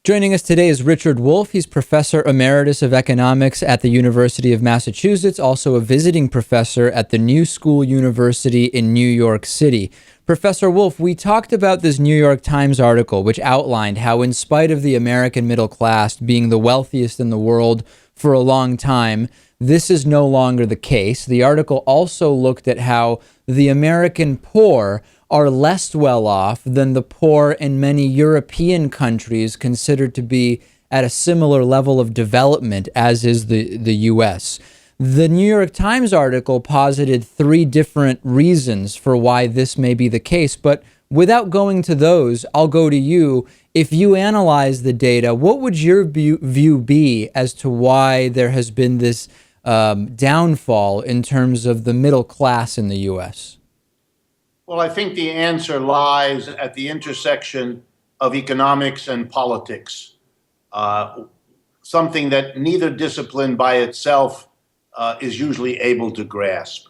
Joining us today is Richard Wolff. He's Professor Emeritus of Economics at the University of Massachusetts, also a visiting professor at the New School University in New York City. Professor Wolff, we talked about this New York Times article, which outlined how, in spite of the American middle class being the wealthiest in the world for a long time, this is no longer the case. The article also looked at how the American poor are less well off than the poor in many European countries considered to be at a similar level of development as is the U.S. The New York Times article posited three different reasons for why this may be the case, but without going to those, I'll go to you. If you analyze the data, what would your view be as to why there has been this downfall in terms of the middle class in the U.S.? Well, I think the answer lies at the intersection of economics and politics, something that neither discipline by itself is usually able to grasp.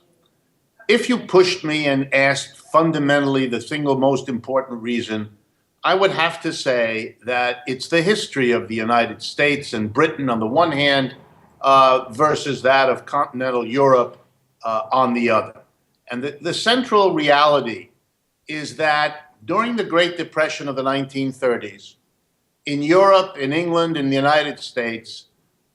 If you pushed me and asked fundamentally the single most important reason, I would have to say that it's the history of the United States and Britain on the one hand versus that of continental Europe on the other. And the central reality is that during the Great Depression of the 1930s, in Europe, in England, in the United States,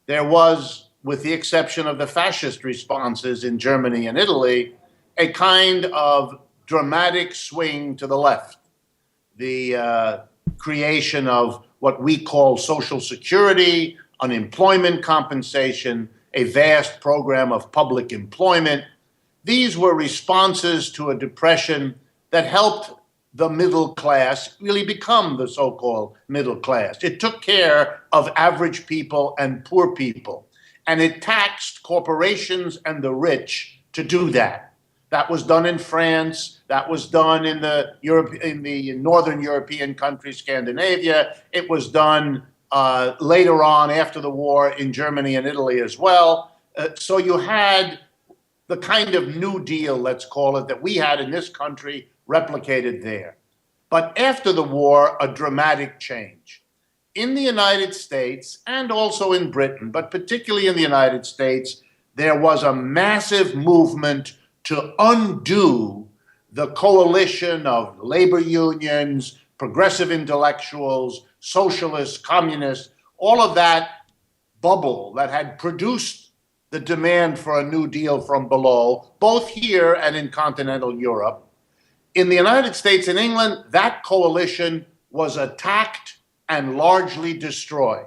there was, with the exception of the fascist responses in Germany and Italy, a kind of dramatic swing to the left. The creation of what we call Social Security, unemployment compensation, a vast program of public employment. These were responses to a depression that helped the middle class really become the so-called middle class. It took care of average people and poor people, and it taxed corporations and the rich to do that. That was done in France. That was done in the northern European countries, Scandinavia. It was done later on after the war in Germany and Italy as well. So you had the kind of New Deal, let's call it, that we had in this country replicated there. But after the war, a dramatic change. In the United States and also in Britain, but particularly in the United States, there was a massive movement to undo the coalition of labor unions, progressive intellectuals, socialists, communists, all of that bubble that had produced the demand for a New Deal from below, both here and in continental Europe. In the United States and England, that coalition was attacked and largely destroyed.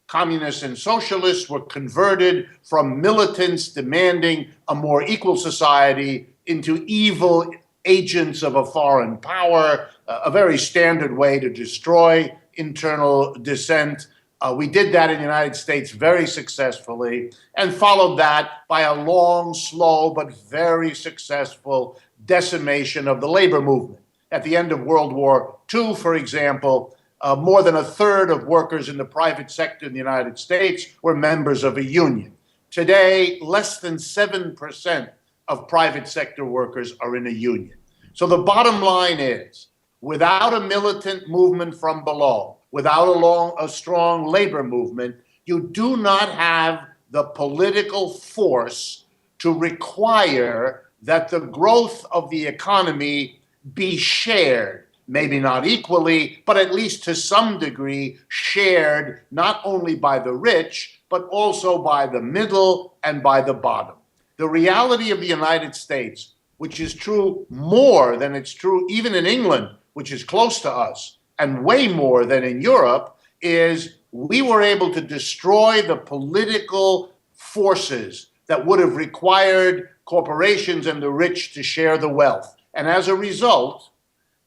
Communists and socialists were converted from militants demanding a more equal society into evil agents of a foreign power, a very standard way to destroy internal dissent. We did that in the United States very successfully and followed that by a long, slow, but very successful decimation of the labor movement. At the end of World War II, for example, more than a third of workers in the private sector in the United States were members of a union. Today, less than 7% of private sector workers are in a union. So the bottom line is, without a militant movement from below, without a strong labor movement, you do not have the political force to require that the growth of the economy be shared, maybe not equally, but at least to some degree shared not only by the rich, but also by the middle and by the bottom. The reality of the United States, which is true more than it's true even in England, which is close to us, and way more than in Europe, is we were able to destroy the political forces that would have required corporations and the rich to share the wealth. And as a result,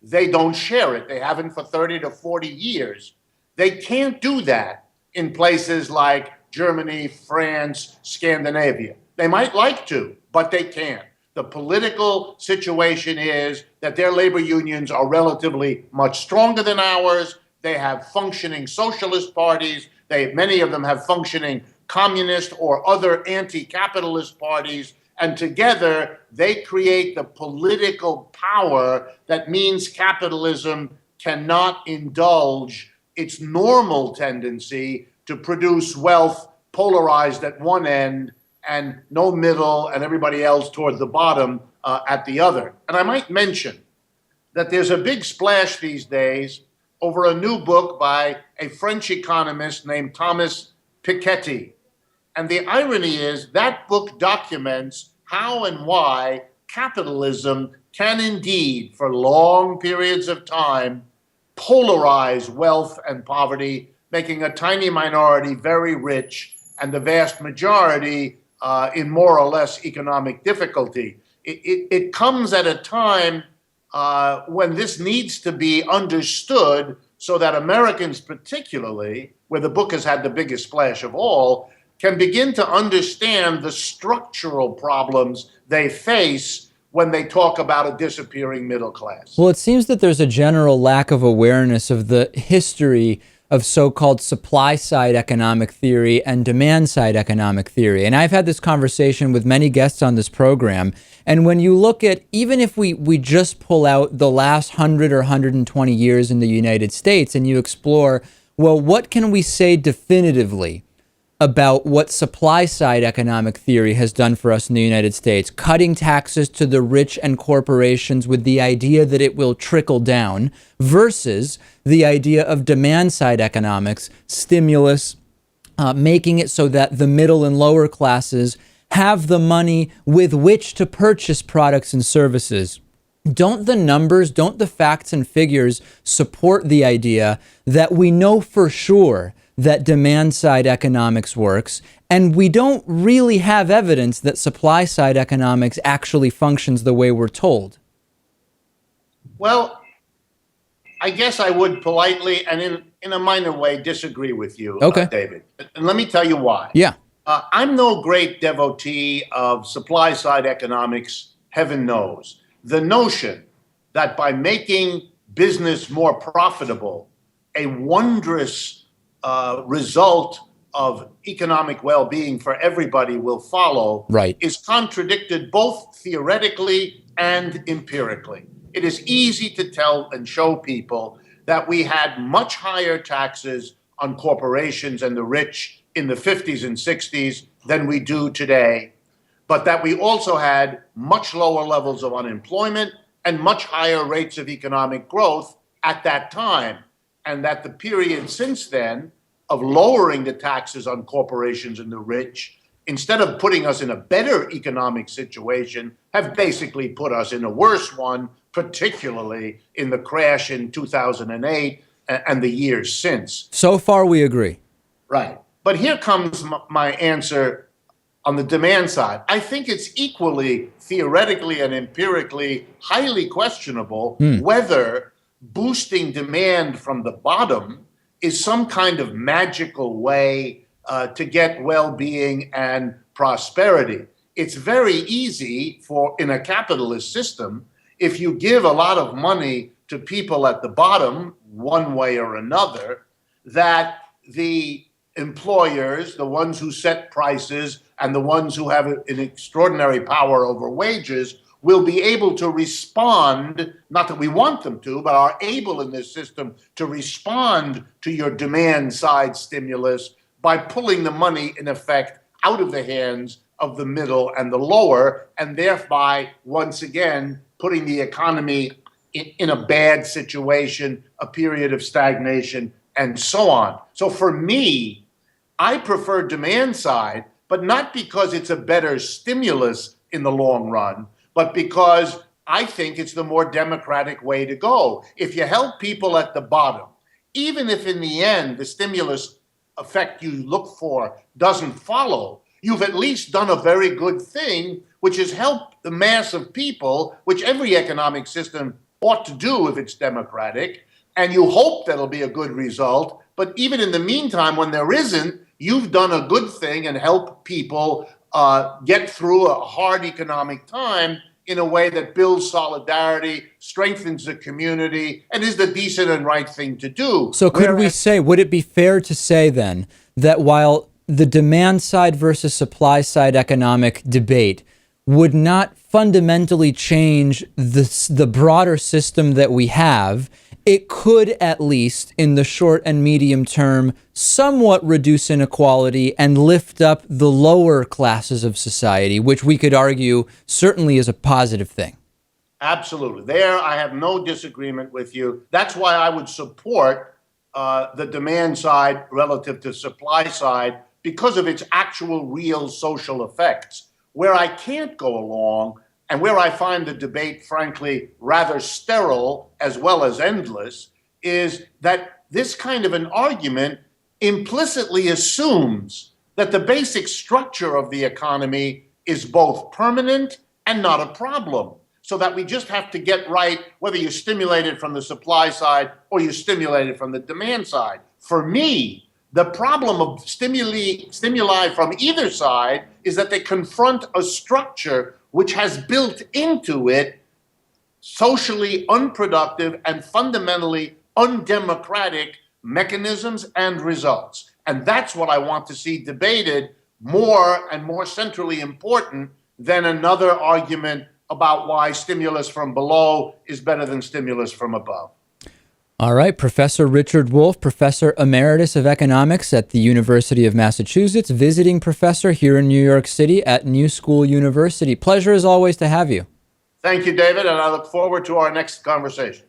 they don't share it. They haven't for 30 to 40 years. They can't do that in places like Germany, France, Scandinavia. They might like to, but they can't. The political situation is that their labor unions are relatively much stronger than ours. They have functioning socialist parties. Many of them have functioning communist or other anti-capitalist parties. And together, they create the political power that means capitalism cannot indulge its normal tendency to produce wealth polarized at one end and no middle and everybody else toward the bottom at the other. And I might mention that there's a big splash these days over a new book by a French economist named Thomas Piketty. And the irony is that book documents how and why capitalism can indeed, for long periods of time, polarize wealth and poverty, making a tiny minority very rich and the vast majority in more or less economic difficulty. It comes at a time when this needs to be understood so that Americans particularly, where the book has had the biggest splash of all, can begin to understand the structural problems they face when they talk about a disappearing middle class. Well, it seems that there's a general lack of awareness of the history of so-called supply-side economic theory and demand-side economic theory. And I've had this conversation with many guests on this program. And when you look at, even if we just pull out the last 100 or 120 years in the United States and you explore, well, what can we say definitively about what supply-side economic theory has done for us in the United States, cutting taxes to the rich and corporations with the idea that it will trickle down, versus the idea of demand-side economics, stimulus, making it so that the middle and lower classes have the money with which to purchase products and services. Don't the numbers, don't the facts and figures support the idea that we know for sure that demand-side economics works, and we don't really have evidence that supply-side economics actually functions the way we're told? Well, I guess I would politely and in a minor way disagree with you, Okay. David. And let me tell you why. Yeah. I'm no great devotee of supply-side economics, heaven knows. The notion that by making business more profitable, a wondrous result of economic well-being for everybody will follow, Right, is contradicted both theoretically and empirically. It is easy to tell and show people that we had much higher taxes on corporations and the rich in the 50s and 60s than we do today, but that we also had much lower levels of unemployment and much higher rates of economic growth at that time, and that the period since then of lowering the taxes on corporations and the rich, instead of putting us in a better economic situation, have basically put us in a worse one, particularly in the crash in 2008 and the years since. so far we agree. Right. But here comes my answer on the demand side. I think it's equally theoretically and empirically highly questionable whether boosting demand from the bottom is some kind of magical way to get well-being and prosperity. It's very easy for, in a capitalist system, if you give a lot of money to people at the bottom, one way or another, that the employers, the ones who set prices and the ones who have an extraordinary power over wages, will be able to respond, not that we want them to, but are able in this system to respond to your demand side stimulus by pulling the money, in effect, out of the hands of the middle and the lower, and thereby, once again, putting the economy in a bad situation, a period of stagnation, and so on. So for me, I prefer demand side, but not because it's a better stimulus in the long run, but because I think it's the more democratic way to go. If you help people at the bottom, even if in the end the stimulus effect you look for doesn't follow, you've at least done a very good thing, which has helped the mass of people, which every economic system ought to do if it's democratic, and you hope that'll be a good result. But even in the meantime, when there isn't, you've done a good thing and helped people get through a hard economic time in a way that builds solidarity, strengthens the community, and is the decent and right thing to do. So could we say, would it be fair to say then that while the demand side versus supply side economic debate would not fundamentally change the broader system that we have. It could, at least in the short and medium term, somewhat reduce inequality and lift up the lower classes of society, which we could argue certainly is a positive thing. Absolutely. There, I have no disagreement with you. That's why I would support the demand side relative to supply side, because of its actual real social effects. Where I can't go along, and where I find the debate, frankly, rather sterile as well as endless, is that this kind of an argument implicitly assumes that the basic structure of the economy is both permanent and not a problem. So that we just have to get right whether you stimulate it from the supply side or you stimulate it from the demand side. For me, the problem of stimuli from either side is that they confront a structure which has built into it socially unproductive and fundamentally undemocratic mechanisms and results. And that's what I want to see debated more and more centrally important than another argument about why stimulus from below is better than stimulus from above. All right, Professor Richard Wolff, Professor Emeritus of Economics at the University of Massachusetts, visiting professor here in New York City at New School University. Pleasure as always to have you. Thank you, David, and I look forward to our next conversation.